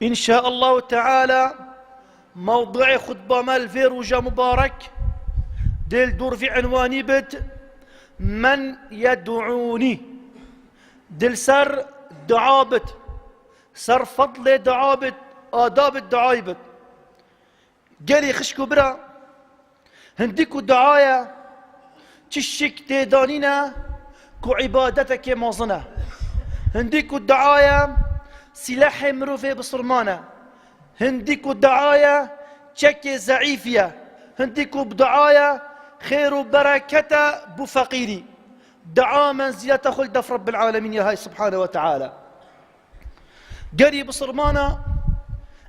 إن شاء الله تعالى موضوع خطبة مال فيروجا مبارك ديل دور في عنواني بد من يدعوني دل سر دعابت سر فضل دعابت آداب الدعايبت قالي خشكو برا هنديكو دعايا تشك تيدانينا كو عبادتك موزنة هنديكو الدعايا سلاح مروفي بصرمانة هنديكو الدعايا تشك زعيفية هنديكو بدعايا خير وبركة بفقيري دعاء منزلة خلد في رب العالمين يا هاي سبحانه وتعالى قري بصرمانة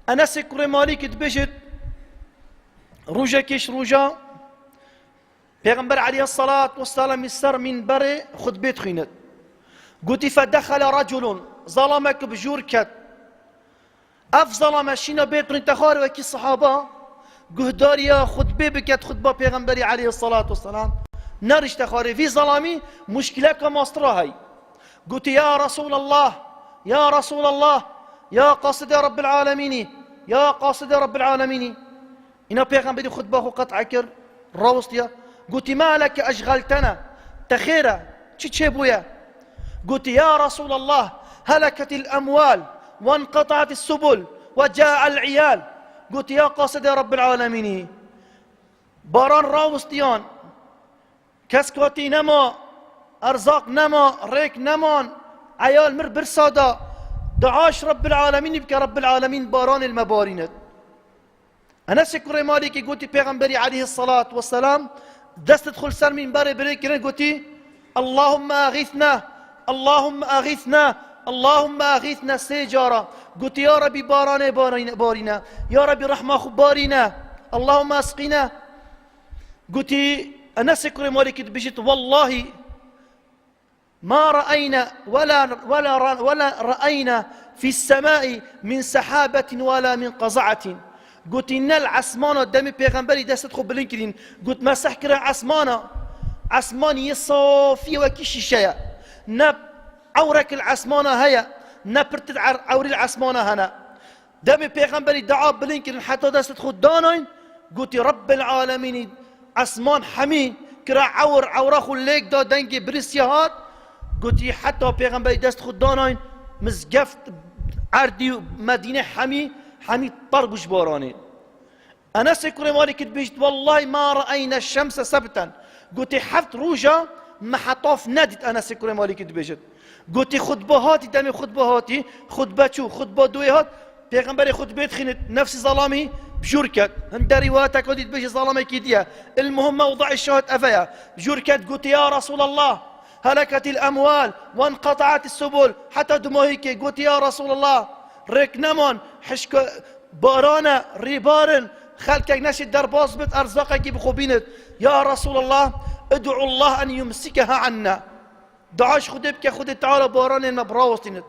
أنا سكر مالك تبجت روجا كيش روجا پیغمبر عليه الصلاة والسلام السر من بري خد بيت خينت قلت فدخل رجل ظلمك بجوركت اف ظلم شينا بيت رنتخار وكي الصحابة قهدار يا خطبه بكت خطبة پیغمبر عليه الصلاة والسلام نرش تخاري في ظلامي مشكلة كماسترا هاي قلت يا رسول الله يا رسول الله يا قاصد رب العالمين يا قاصد رب العالمين إنا پیغمبر خطبه قطع كر روستيا قلت ما لك أشغلتنا تخيرا تشي بويا قلت يا رسول الله هلكت الأموال وانقطعت السبل وجاء العيال قلت يا قاصد رب العالمين باران راوستيان كسكوتي نما أرزاق نما ريك نمان عيال مر برسادا دعاش رب العالمين بك رب العالمين باران المبارينت أنا شكر مالكي قلت پیغمبري عليه الصلاة والسلام دست تدخل سر من باري بريكرين قلت اللهم أغيثنا اللهم أغيثنا اللهم أغيثنا سيجارة قلت يا ربي باران بارنا يا ربي رحمة خبارنا اللهم أسقنا قلت أنا شكر مالكي بجت والله ما رأينا ولا رأينا في السماء من سحابة ولا من قزعة قلت إن العسمانة دمي بيغمبري دست تدخل بلينكرين قلت ما سحكر عسمان يصافي وكيش شيء نب عورك العسمانة هيا نبرت عوري العسمانة هنا دمي بيغمبري دعا بلينكرين حتى دست تدخل دانين قلت رب العالمين عسمان حمي كرا عورخو الليك دا دنجي بريسيهات قلت حتى بيغمبري دست تدخل دانين مزقفت عردي مدينة حمي طربش باراني أنا سكر مالك بيجت والله ما رأينا الشمس سبتا قلت حفت روجا ما حطاف ندت أنا سكر مالك بيجت قلت خطبهاتي دمي خطبهاتي خطبة شو خطبة دويهات بيغمبري خطبة خنت نفس ظلامي بجوركت هند رواياتك قلت بيجي ظلامي كيديا المهم موضع الشهد أفيا بجوركت قلت يا رسول الله هلكت الأموال وانقطعت السبل حتى دموهيكي قلت يا رسول الله ريك نمون حشك بارانا ريبارن خلقك نشد درباز بت أرزاقك بخوبينت يا رسول الله ادعو الله أن يمسكها عنا دعاش خدبك خد تعالى بارانا نبراوستنت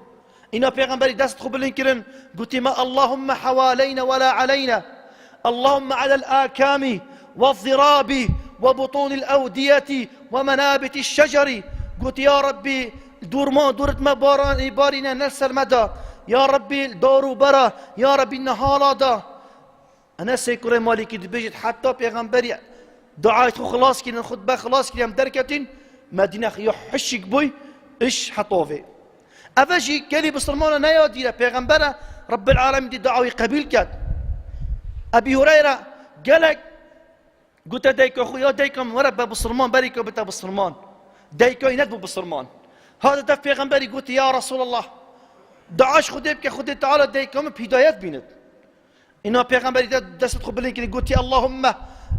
إنا بيغمبري دست خبلين كرن قلت ما اللهم حوالينا ولا علينا اللهم على الآكام والضراب وبطون الأودية ومنابت الشجر قلت يا ربي دورت ما بارنا نرسى المدى يا ربي دارو برا يا ربي النهار دا أنا سيكوري مالكي دبيجت حتى بيغمبري دعايت خلاص كي خطبة خلاص كي دركة مدينة يحشك بوي إيش حطوفي أفاجي كلي بصرمانة نايا ديلا بيغمبرة رب العالمين دي دعوي قبيل كات أبي هريرة قالك قلت دايكو أخويا دايكو ورب بصرمان بريكو بتا بصرمان دايكو يندبو بصرمان هذا دف بيغمبري قلت يا رسول الله دعاش خديبك خدي تعالى دايكم بهدايات بينت إنها بيغمبري دست تدخل بلينك قلت اللهم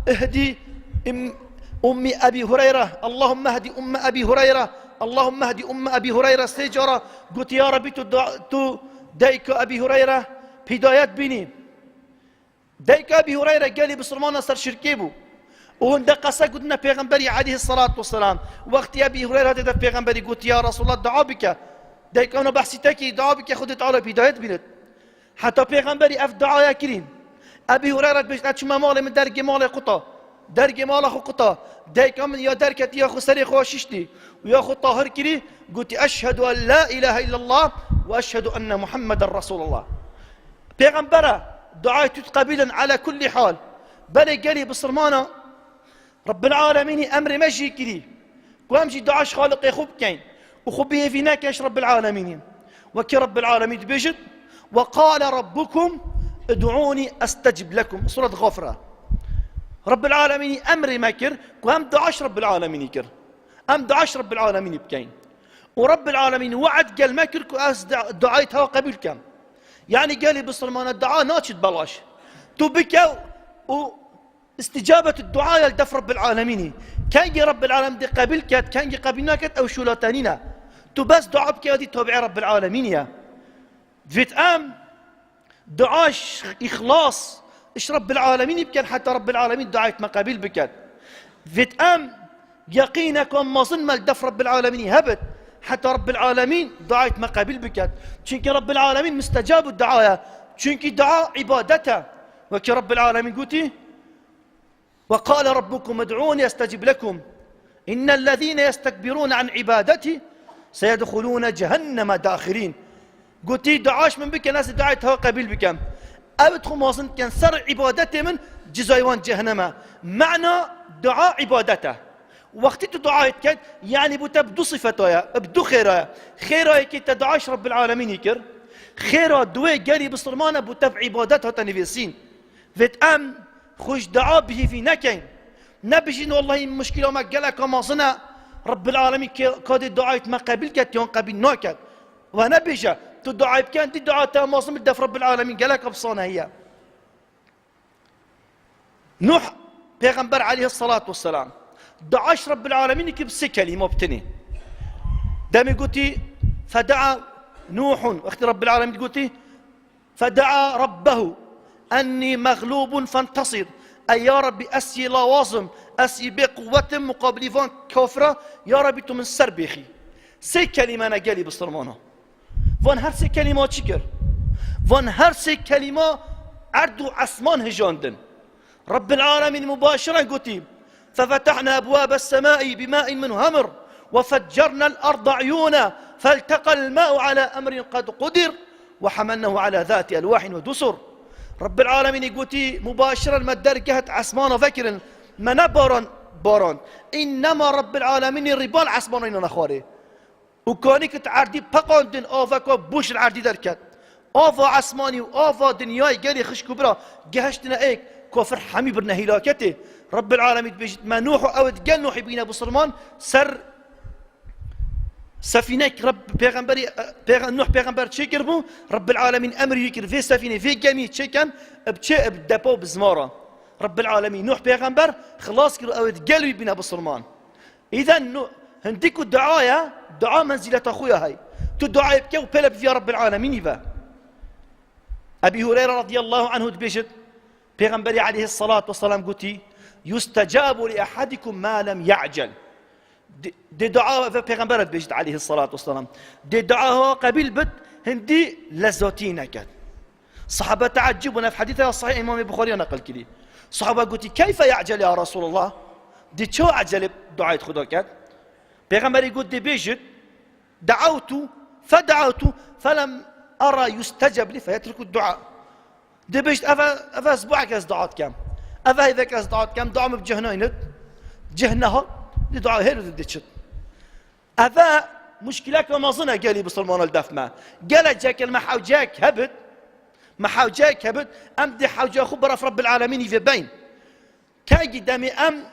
اهدي أمي أبي هريرة اللهم اهدي أم أبي هريرة اللهم اهدي أم أبي هريرة سيجرة قلت يا ربي تو دايك أبي هريرة بهدايات بيني دايك أبي هريرة قال لي بصرمانة صار شركيبو وهند قصة قلنا بيغمبري عليه الصلاة والسلام وقت أبي هريرة هذا بيغمبري قلت يا رسول الله دعا بك دايك أنا بحثي تاكي دعا بك خدت تعالى بهدايات بينت حتى بيغمبري أف دعا يا كريم أبي هريرة بيجت شو ما مالي من درج مالي قطة درج مال أخو قطة دايك من يا دركتي يا أخو سري أخو ششتي ويا أخو طاهر كري قلت أشهد أن لا إله إلا الله وأشهد أن محمد رسول الله پیغمبره دعای تو قبیلا على كل حال بله گلی بسرمانه رب العالمين امر مجي كري وامجي دعاش خالق خوب كين وخبيه في ناكش رب العالمين وكي رب العالمين بيجد وقال ربكم ادعوني استجب لكم سورة غفرة رب العالمين امر مكر وهم دعاش رب العالمين كر ام دعاش رب العالمين بكين ورب العالمين وعد قال مكر كواس دعايتها قبل كم يعني قال لي بسلمان الدعاء ناتشد بلاش تبكى استجابة الدعاء لدف رب العالمين كان يجي رب العالمين دي قبل كات كان يجي قبل ناكت او شولاتانينا تو بس دعاء بكي دي تابع رب العالمين يا فيت ام دعاش اخلاص ايش رب العالمين بكان حتى رب العالمين دعايت ما قبل بكات فيت ام يقينك وما ظن لدف رب العالمين هبت حتى رب العالمين دعايت ما قبل بكات شنك رب العالمين مستجاب الدعاء شنك دعاء عبادته وكي رب العالمين قلتي وقال ربكم ادعوني استجب لكم ان الذين يستكبرون عن عبادتي سيدخلون جهنم داخرين قلتي دعاش من بك ناس دعيتها قبيل بكم ابدخل مواصن كان سر عبادته من جزايوان جهنم معنى دعاء عبادته وقت دعاء كان يعني بتبدو صفته يا ابدو خيرا كي تدعاش رب العالمين يكر خيرا دوي قالي بصرمانه بتب عبادته تنفيسين فيت ام خوش دعاء به في نكين نبجين والله مشكلة ما قالك وما صنع رب العالمين كاد الدعاء ما قبل كات يون قبل ناكت ونبجا تدعاء كان تدعاء تام واصل بدف رب العالمين قالك بصانة هي نوح پیغمبر عليه الصلاة والسلام دعاش رب العالمين كبس كلمة بتني دامي قلتي فدعا نوح واخت رب العالمين قلتي فدعا ربه أني مغلوب فانتصر أي يا ربي أسي لوازم أسي بقوة مقابل فان كفرة يا ربي تو من سربيخي سي كلمة أنا قالي بصرمانة فان هر سي كلمة شكر فان هر سي كلمة عردو عسمان هجاندن رب العالمين مباشرة قلتي ففتحنا أبواب السماء بماء منهمر وفجرنا الأرض عيونا فالتقى الماء على أمر قد قدر وحملناه على ذات ألواح ودسر رب العالمين يقولي مباشرة المدار جهة عسمان فكر ما نبارن باران إنما رب العالمين الربال عسمانين نخاري وكانك تعردي بقاندن آفا بوش العردي دركت آفا عسماني وآفا دنياي قالي خش كبرى جهشتنا ايك كفر حمي برنا هلاكته رب العالمين بيجت ما نوح او تقال نوح بينا بصرمان سر سفينة رب پیغمبري نوح پیغمبر چه کربو رب العالمين امر يكر في سفينة في جميع چه كان بچه بدپو بزمارة رب العالمين نوح پیغمبر خلاص كرو او تقالوا بينا بصرمان اذا هنديكو الدعاية دعاء منزلة اخويا هاي تو دعاء بكو بلب في رب العالمين يبا ابي هريرة رضي الله عنه تبيجت پیغمبري عليه الصلاة والسلام قلتي يستجاب لأحدكم ما لم يعجل دي دعاء في پیغمبرت بيجت عليه الصلاة والسلام دي دعاء قبيل بد هندي لزوتينا كان صحابة تعجبنا في حديث الصحيح إمام البخاري نقل كلي صحابة قلتي كيف يعجل يا رسول الله دي شو عجل دعاء خدا كان پیغمبري قلت دي بيجت دعوت فدعوت فلم أرى يستجب لي فيترك الدعاء دي بيجت أفا أسبوعك أصدعات كام أفا إذاك أصدعات كام دعم بجهنين جهنها دي دعاء هيرو دي تشت أفا مشكلك وما ظنها قالي بصلمان الدفمة قال جاك المحاوجاك هبت محاوجاك هبت أم دي حوجا خبرة في رب العالمين في بين كاي قدامي أم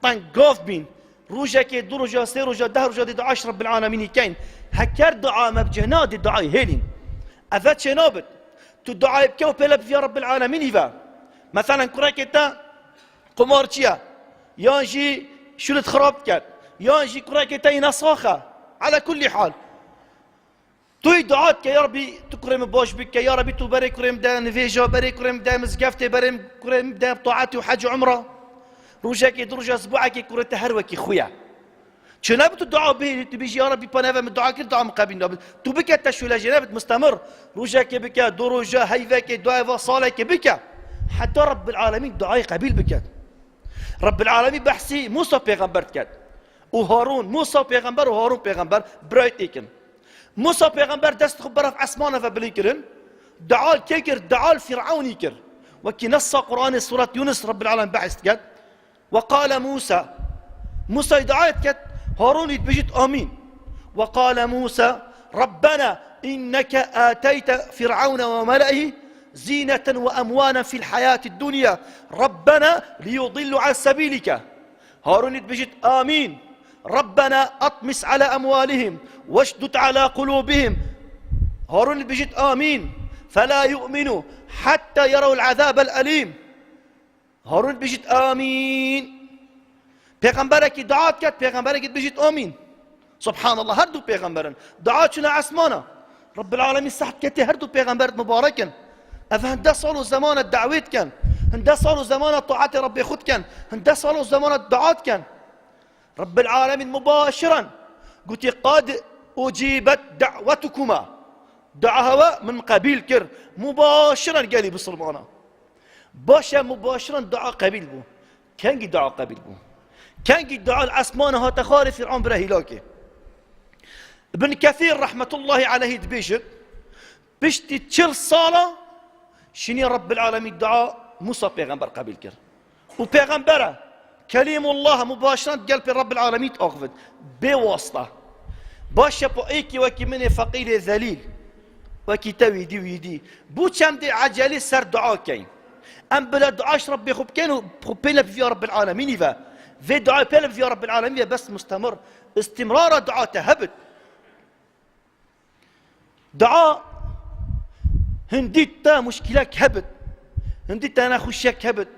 طنقوف بين روجاك دروجا سيروجا دهروجا دي دعاش رب العالمين كاين هكار دعاء مبجهنا دي دعاء هيلين أفا تشنابت تدعاء بكو بلب في رب العالمين يفا مثلا كراكتا قمارتيا يانجي شلت خرابتك يانجي كراكتا ينصاخة على كل حال توي دعاتك يا ربي تكرم باش بك يا ربي تبارك كرم دا نفيجا بارك كرم دا مزقفتي بارك كرم دا بطاعتي وحج عمره روجاكي دروجا اسبوعك كرة هروكي خويا شنابت الدعاء به تبيجي يا ربي بنافا من الدعاء كل دعاء مقابل تو بك تشولا جنابت مستمر روجاكي بك دروجا هيفاكي دعاء صالك بك حتى رب العالمين دعاء قبيل بك رب العالمين بحسي موسى پیغمبر كات وهارون موسى پیغمبر وهارون پیغمبر برايت ايكن موسى پیغمبر دست خبره في اسمانه فبليكرن دعال كيكر دعال فرعوني كر وكي نص قرآن سورة يونس رب العالمين بحث كت وقال موسى دعايت كت هارون يتبجت آمين وقال موسى ربنا إنك آتيت فرعون وملئه زينة وأموالا في الحياة الدنيا ربنا ليضلوا عن سبيلك هارون يتبجت آمين ربنا أطمس على أموالهم واشدد على قلوبهم هارون يتبجت آمين فلا يؤمنوا حتى يروا العذاب الأليم هارون يتبجت آمين پیغمبرك دعات كت پیغمبرك يتبجت آمين سبحان الله هردو پیغمبرن دعات شنا عسمانا رب العالمين صحت كتي هردو پیغمبرت مباركن هندا صالوا زمان الدعوات كان هندا صالوا زمان طاعات ربي خد كان هندا صالوا زمان الدعات كان رب العالمين مباشرا قلت قد أجيبت دعوتكما دعاها من قبيل كر مباشرا قالي بصرمانا باشا مباشرا دعا قبيل بو كان قد دعا قبيل بو كان قد دعا العسمانة هاتخاري فرعون برهيلاكي ابن كثير رحمة الله عليه تبيشت بشتي تشل صالة شني رب العالمين دعا موسى بيغمبر قبيل كر وبيغمبره كليم الله مباشرة قال رب العالمين أخذ بواسطة باشا بو ايكي وكي مني فقير ذليل وكي توي دي ويدي بو كم دي عجلي سر دعاء كاين ام بلا دعاش ربي خوب كانوا بيلا في رب العالمين في دعاء بيلا في رب العالمين بس مستمر استمرار دعاء تهبت دعاء هنديت تا مشكلك هبت هنديت انا خشك هبت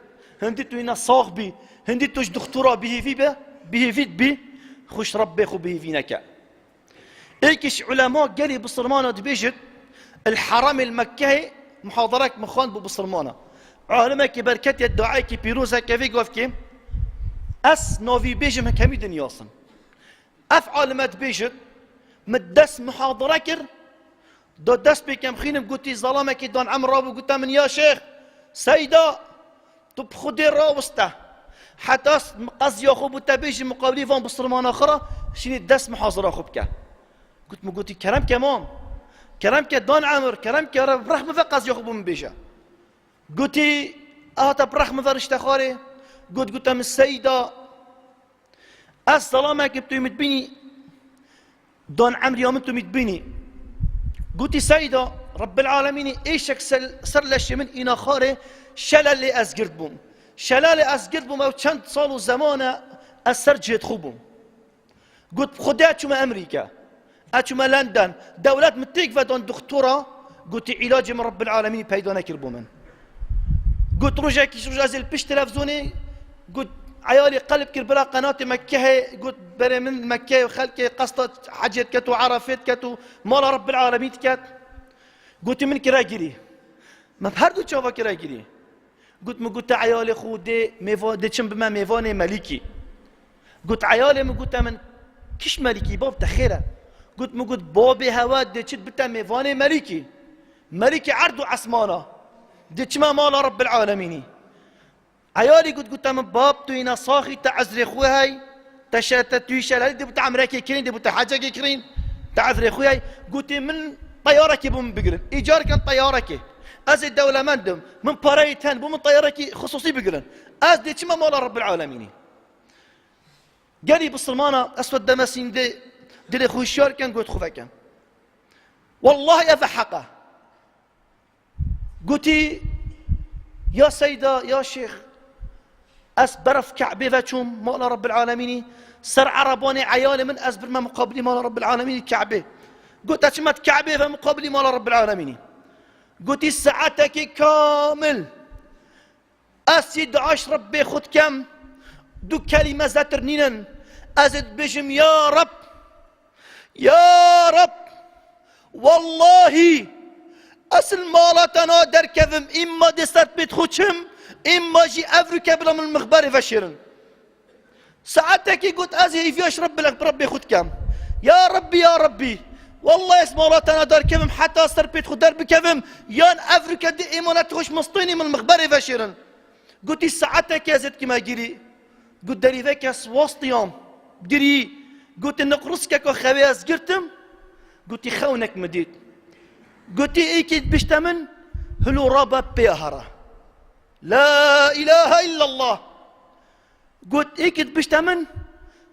هنديت وين صاحبي هنديت توش دكتوراه به في خش ربي خو به فينك ايكش علماء قالي بصرمانة دبيجت الحرم المكي محاضرات مخان بصرمانة علماء كي بركات الدعاء كي بيروزا كيفي قف كيم اس نوفي بيجم كمي دنياصن افعال ما دبيجت مدس محاضرة كر دو دس بكم خينم قلتي ظلامك دون عمر رابو قلت من يا شيخ سيدة طب خدي الراوسته حتى قصدي ياخذ بتبيجي مقابلي فان بصرمان اخرى شنو دس محاضره خبكه قلت كلام كمان كلام كدون عمر كلام برحمه فقط ياخذ من بيجا قلت برحمه فرشت خاري قلت من السيده السلام عليكم انتم متبيني دون عمر يوم انتم متبيني قلت سيده رب العالمين ايشك سر لش من انا خاري شلل لي ازقرد بوم شلال أسقط بهم أو چند صالوا زمانه أسر جيت خوبهم قلت خدي أتشما أمريكا أتشما لندن دولات متيك فدون دكتورة قلت علاج من رب العالمين بيدا نكربو من قلت رجع كيش رجع زي البش تلفزوني قلت عيالي قلب كربلا قناة مكة قلت بري من مكة وخلكي قصة حاجات كتو عرفات كتو مال رب العالمين كت قلت من كراجري ما بهردو تشوفا كراجري قلت عيالي خودي دي چم بما ميفاني ملكي قلت عيالي قلت من كش ملكي باب تخيره قلت بابي هوا دي چت بتا ميفاني ملكي عرض عسمانه دي چما مال رب العالمين عيالي قلت من باب تو هنا صاخي تعزري خوهاي تشاتتوي شلال دي بتا عمركي كرين دي بتا حاجه كرين تعزري خوهاي قلت من طيارك بوم بقرن ايجار كان طيارك از الدولة مندم من بارايتان بو من طيارك خصوصي بقرن از دي چما مولا رب العالمين قالي بالصلمانة اسود دمسين دي خوشيار كان قلت خوفا والله افحقه قلتي يا سيدة يا شيخ اس برف كعبي فاتشوم مولا رب العالمين سر عرباني عيالي من اسبر ما مقابلي مولا رب العالمين كعبي قلت اتشمت كعبي فمقابلي مولا رب العالمين قلت ساعتك كامل أسيد عشر ربي خد كم دو كلمة زاترنينا أزد بجم يا رب والله أصل مالتنا در كذم إما دستت بيت خدشم إما جي أفريكا بلا من المخبار فشرن ساعتك قلت أزي فيش ربي خد كم يا ربي والله اسمه راتنا دار كفم حتى أصدر بيت خد درب كفم يان أفريكا دي إيمانة تخش مسطيني من المخبري فاشرن قلت ساعتك يا زد كما جري قلت داري ذاك وسط يوم جري قلت نقرصك كو خوي أزقرتم قلت خونك مديد قلتي ايكيد بشتمن هلو رابا بيهرة لا إله إلا الله. قلت ايكيد بشتمن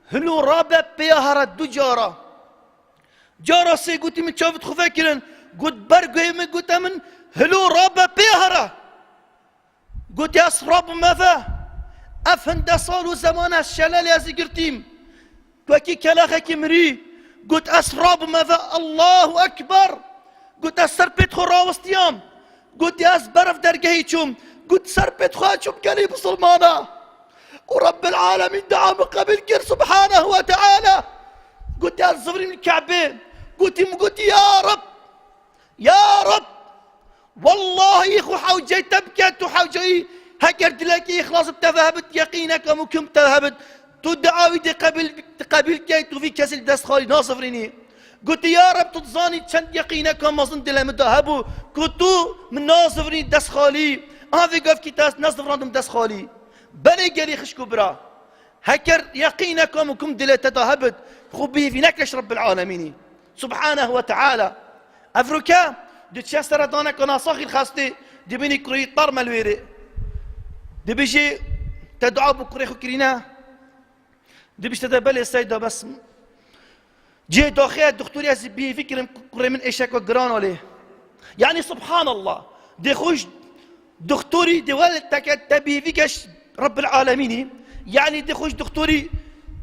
هلو رابا بيهرة دو جارة جارة سي قلتي من شافت خفاكرن قلت برقو من قلت من هلو رابا بيهرة. قلت يا صراب ماذا أفهند صالو زمان الشلال يا زقرتيم وكي كلاخك مري. قلت أسراب ماذا الله أكبر. قلت أسربت خراوستيام. قلت يا أسبرف درقهيتشم. قلت سربت خاتشم قليب صلمانا ورب العالمين دعا من قبل كر سبحانه وتعالى. قلت يا الزفرين الكعبين. قلت يا رب يا رب والله يخو حوجي تبكت وحوجي هكرت لك خلاص بتذهبت يقينك ومكم تذهبت تدعاوي قبل كيت في كسل دست خالي ناصفريني. قلت يا رب تتصاني تشند يقينك وما صنت لهم تذهبوا كنتو من ناصفرين دست خالي هذا قف كتاس ناصف راندم دست خالي بلي قالي خشكو برا هكر يقينك ومكم دلت تذهبت خبيه في نكش رب العالمين سبحانه وتعالى. أفريكا دي تشستر دانك وناصاخي الخاستي دي بيني كري طار ملويري دي بيجي تدعو بكريخو كرينا دي بيش تدبلي السيدة بس جي دوخي الدكتور ياسي بيه فكر كري من ايشاك وقران عليه. يعني سبحان الله دي خوش دكتوري دي والدتك تبي فيكش رب العالمين. يعني دي خوش دكتوري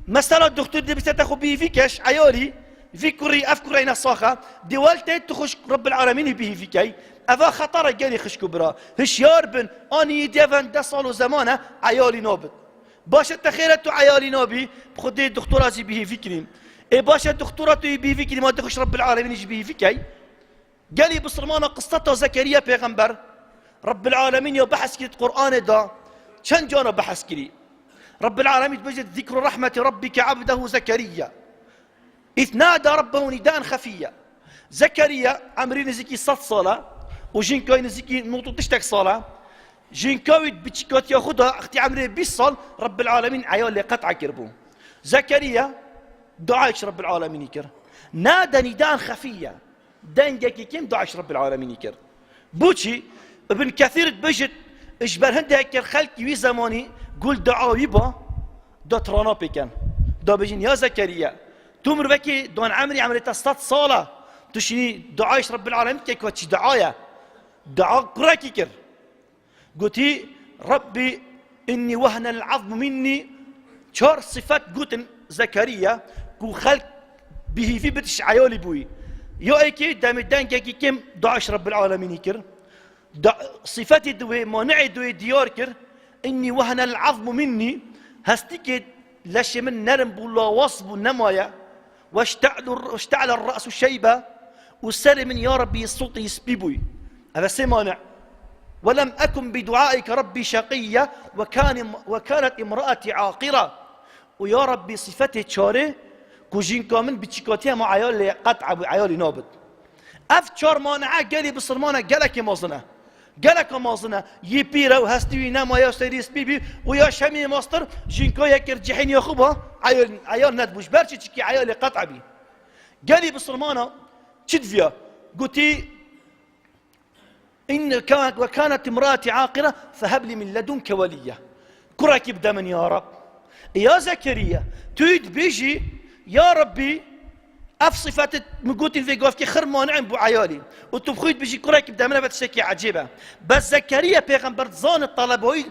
مثلا الدكتور دي بيش تاخو بيه فيكش عيالي فكري افكر اين الصاخه دي والدتي تخش رب العالمين بيه فيكي افا خطر قالي خش كبرى هشيار بن اني ديفن دصلوا زمانه عيالي نوبت باشا تخيلتو عيالي نوبي بخدي الدكتوراه به فكري اي باشا الدكتوراه به فكري ما تخش رب العالمين يجي به فيكي قالي بصرمانه قصته زكريا بيغمبر رب العالمين يبحث كي القران دا كان جانا بحث كلي رب العالمين بجد ذكر رحمه ربك عبده زكريا إذ نادى ربه نداء خفيا. زكريا عمري نزكي 6 صلاة وجينكوي نزكي نوطو تشتك صلاة جينكوي بتشكوت ياخدها اختي عمري 20 صال رب العالمين عيال اللي قطع كربو. زكريا دعايش رب العالمين يكر نادى نداء خفيا دنجكي كم دعايش رب العالمين يكر بوشي ابن كثير بجد اجبر هندها كر خلقي وي زماني قول دعاوي با دا ترانا بكن دا بجين يا زكريا تمر بكي دون عمري عملت 6 صالة تشني دعايش رب العالمين كي كوتش دعايا دعاء قراكي كر قلتي ربي إني وهن العظم مني شار صفات قوتن زكريا كو خلق به في بتش عيالي بوي يو ايكي دام الدان كي كم دعايش رب العالمين كر صفاتي دوي مانعي دوي ديار كر إني وهن العظم مني هستيكي لش من نرم بولا وصب النمايا واشتعل الرأس شيبة وسر من يا ربي الصوت يسبيبوي هذا سمانع ولم أكن بدعائك ربي شقية وكانت امرأتي عاقرة ويا ربي صفتي تشاري كوجين كامل بتشكاتيها مع عيالي قطعة عيالي نابت أفتشار مانعة قالي بصرمانة قالك مازنة قالك مازنة يبيرا وهستوي نما يا سيريس بيبي ويا شمي ماستر جينكو يكر جحين ياخبها عيال ندبوش برشي تشكي عيالي قطعة بي قالي بصرمانة تشدفيا قلتي إن وكانت امرأتي عاقرة فهب لي من لدنك ولية كراك يبدأ من يا رب يا زكريا تريد بيجي يا ربي صفات مقوتين في قوفكي خير مانع بو عيالي وتبخيت بيجي كراك يبدأ منها فتشكي عجيبة بس زكريا بيغمبر ظان الطلب هوي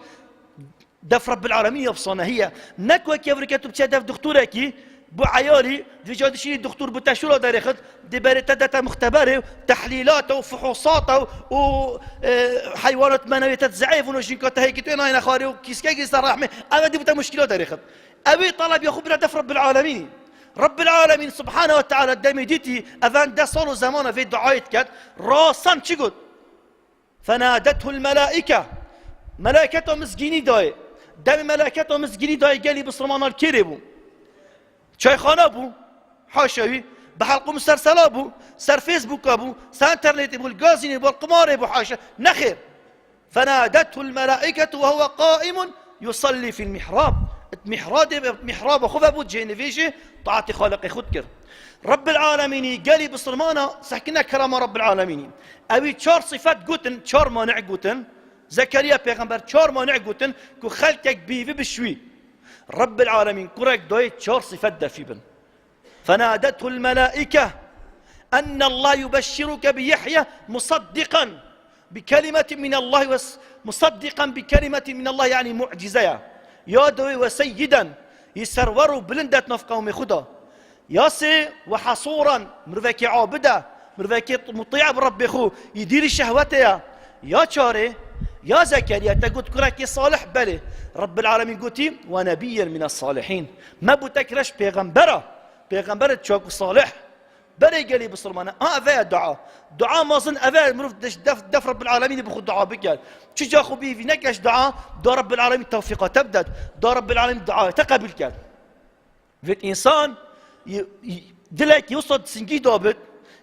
دف رب العالمين يبصانا هي نكوى كيف ركاتو بتشادف دكتوركي بو عيالي دي جاد شيء الدكتور بتشوله داريخت دي بارتدت مختبره تحليلاته وفحوصاته وحيوانات منويه تزعيف ونشينكات هيك انا هنا خاري وكيسكاكي صار رحمه انا دي بتا مشكله داريخت ابي طلب يا خبره دف رب العالمين رب العالمين سبحانه وتعالى دامي ديتي اذان ده صاروا زمانه في دعايت كات راسا تشقد فنادته الملائكه ملائكته مسكيني داي دام ملائكته مسكيني داي قال بصرمان الكريبو شيخانه ابو حاشوي بحلقوا مسلسل ابو سر فيسبوك ابو سر انترنت ابو الجازين ابو القمار ابو حاشا نخير فنادته الملائكة وهو قائم يصلي في المحراب محراب خوفا بود جهنم فيجي طاعتي خالقي خود كر رب العالمين قالي بصرمانا سحكنا كرام رب العالمين أبي 4 صفات قوتن 4 مانع قوتن زكريا پیغمبر 4 مانع قوتن كو خلقك بيفي بشوي رب العالمين كورك دوي 4 صفات دافيبن فنادته الملائكة أن الله يبشرك بيحيى مصدقا بكلمة من الله مصدقا بكلمة من الله يعني معجزة يا دوي وسيدا يسروروا بلندت نف قوم خدا ياسي وحصورا مرفكي عابده مرفكي مطيع برب خو يدير شهوته يا شاري يا زكريا تقول كرك صالح بله رب العالمين قلتي ونبيا من الصالحين ما بتكرش پیغمبر تشوك صالح بري قالي بصرمانه افا دعاء ما ظن افا مروف دف رب العالمين بخد دعاء بك شو جاخو بي في نكش دعاء دار رب العالمين توفيقه تبدد دار رب العالمين دعاء تقبل كان فيت انسان دلك يوصل سنجي دابت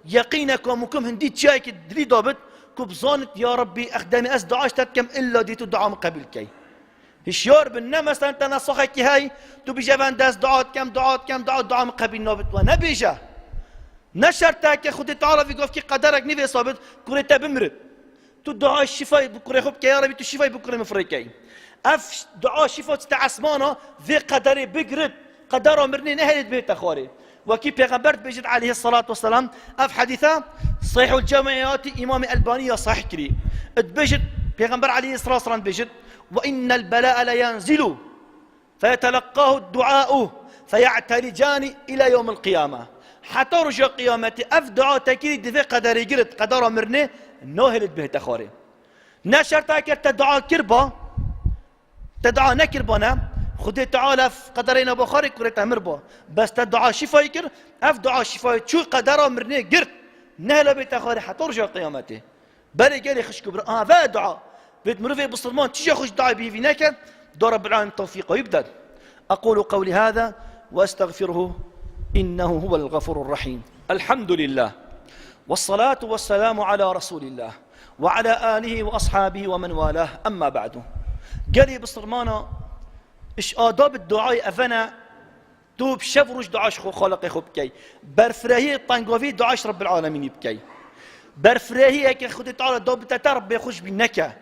يقينك ومكم هندي تشايك دلي دابت كبزانت يا ربي اخدمي اس دعاش تتكم الا ديتو دعاء مقبل كي هشيار بنا مثلا انت نصحك هاي تو بيجا داس دعاء مقبل نابت وانا بيجا نشرتك خودت تعرف يقف كي قدرك نيفي صابت كوريتا بمرد تو دعاء الشفاء بكره خب يا ربي تو الشفاء بكره مفركي اف دعاء الشفاء تاع اسمانه في قدري بقرد قدره مرني نهلت بيت اخوري وكي پیغمبر بيجد عليه الصلاه والسلام اف حديثه صحيح الجامعات امام الباني صحيح كري بيجد پیغمبر عليه الصلاه والسلام بيجد وان البلاء لا ينزل فيتلقاه الدعاء فيعتلجان الى يوم القيامه حتى رجع قيامتي افدعوا تكيد في قدري قرد قدر مرني نوهلت به تخوري نشرتك تدعى كربا تدعى نكربنا خدي تعالى في قدرين بخاري كريت مربا بس تدعى شفاي كر افدعى شفاي شو قدر مرني قرد نهلا به تخوري حتى رجع قيامتي بري قالي خش كبر فادعى بيت مرفي بصرمان تيجي خش دعاء به فيناك دور رب العالمين التوفيق ويبدأ اقول قولي هذا واستغفره إنه هو الغفور الرحيم الحمد لله والصلاة والسلام على رسول الله وعلى آله وأصحابه ومن والاه أما بعد قالي بصرمانا إش آداب الدعاء أفنا توب شفرش دعاش خو خالق خو بكي برفراهي طنقوفي دعاش رب العالمين بكي برفراهي كي خدي تعالى دوب تترب يخش بالنكا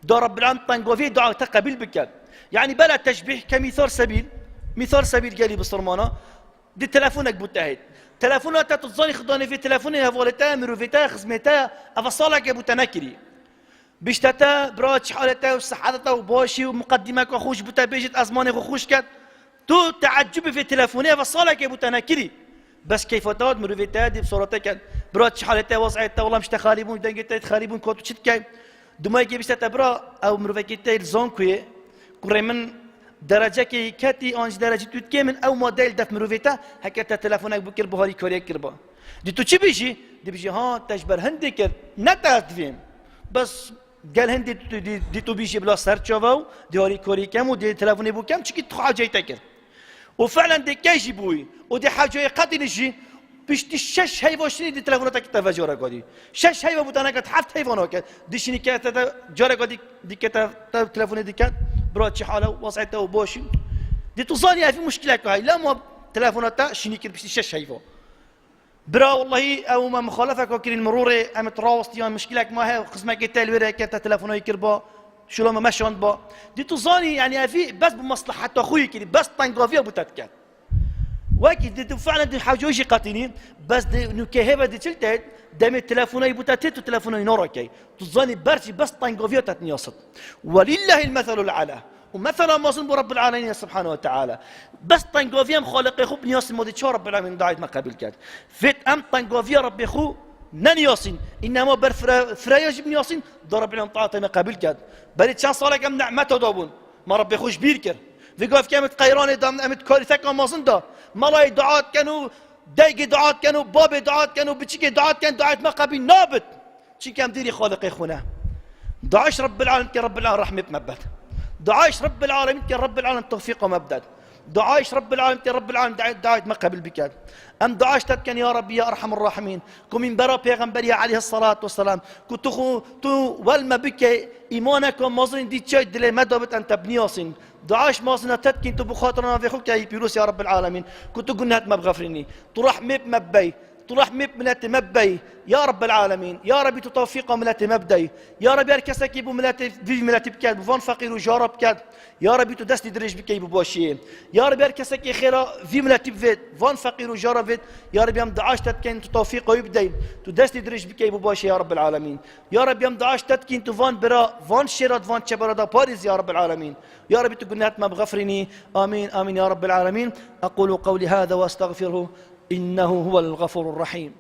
دو رب العالمين طنقوفي دعاء تقبل بك يعني بلا تشبيه كمثال سبيل قالي بصرمانا دي تلفونك بوتاهيد تلفونك تتظني خداني في تلفوني هفولتا مروفيتا خزمتا افصالك بوتناكري بيشتتا برات شحالتا وصحتتا وباشي ومقدمك وخوش بوتا بيجت ازماني وخوش كات تو تعجبي في تلفوني افصالك بوتناكري بس كيف تود مروفيتا دي بصورتك برات شحالتا وصعتا والله مش تخالبون دنجتا تخالبون كوتو تشتكاي دماي بيشتتا برا او مروفيتا زونكوي كوريمن درجة كي كاتي أنج درجة تود من أو موديل دف مروفيتا هكذا تلفونك بكر بهاري كوريا كربا دي تو شي بيجي دي بيجي ها تجبر هندي كر نتعرف فين بس قال هندي دي تو بيجي بلا سيرش شافو دي هاري كوري كم ودي تلفوني بو كم شكي تخو حاجة يتكر وفعلا دي كاجي بوي ودي حاجة يقاتل يجي بيشتي شش هيفو شني دي تلفوناتك تفجر قادي شش هيفو بتاعك تحفت هيفونك دي شني كات جارة قادي دي كات تلفوني دي كات برات شي حاله وصعته وبوشي دي توصاني في مشكله هاي لا مو تلفونات شنيكر بس شش هيفو برا والله او ما مخالفك وكيل المرور ام تراوست يا مشكلك ما هي قسمك التلويره كانت تلفونه يكربا شو لما ماشي با دي توصاني يعني في بس بمصلحه اخوي كده بس طنقافيه بوتاتكات واكيد دي فعلا دي حاجه يجي قاتلين بس دي نكهبه دي تلتت دم التلفونه يبوتاتت وتلفونه ينورك تظني برشي بس طنقافيه تتنيصت ولله المثل الاعلى ومثلا ما صنب رب العالمين سبحانه وتعالى بس طنقافيه مخالق يخو بنياس مودي شو رب العالمين داعي ما قبل كات فيت ام طنقافيه رب يخو ننياسين انما بر فرايج بنياسين ضرب لهم طاعه ما قبل كات بريت شان صالك ام نعمته دوبون ما رب يخوش بيركر في قاف كامت قيراني دام امت كارثه ما صندا ملاي دعات كانوا دايق دعات كانوا باب دعات كانوا بتشيكي دعات كان دعات ما قبل نابت شي كام ديري خالق يخونا دعاش رب العالمين كرب العالمين رحمه مبد دعاش رب العالمين كرب العالمين توفيق ومبدد دعاش رب العالمين كرب العالمين دعايت ما قبل بكاد ام دعاش تتكن يا ربي يا ارحم الراحمين كم من برا پیغمبري عليه الصلاه والسلام كنت تو والما بك ايمانك ومازن دي تشاي دلي ما دابت انت بنياسين دعاش ماصنا تتكين تبو خاطرنا في خوك يا بيروس يا رب العالمين كنت قلنا ما بغفرني تروح مب مبي تروح مب ملاتي مبي يا رب العالمين يا ربي توفيق ملاتي مبدي يا ربي اركسك يبو ملاتي في ملاتي بكاد بفون فقير وجارب كاد يا ربي تدسني درج بكي بواشيه يا ربي اركسك خيرا في ملاتي بفيت فون فقير وجارب فيت يا ربي يم دعاش تتكين توفيق ويبدي تدسني درج بكي بواشيه يا رب العالمين يا ربي يم دعاش تتكين تفون برا فون شيرات فون شبردا باريس يا رب العالمين يا ربي تقولنا ما بغفرني آمين آمين يا رب العالمين أقول قولي هذا وأستغفره إنه هو الغفور الرحيم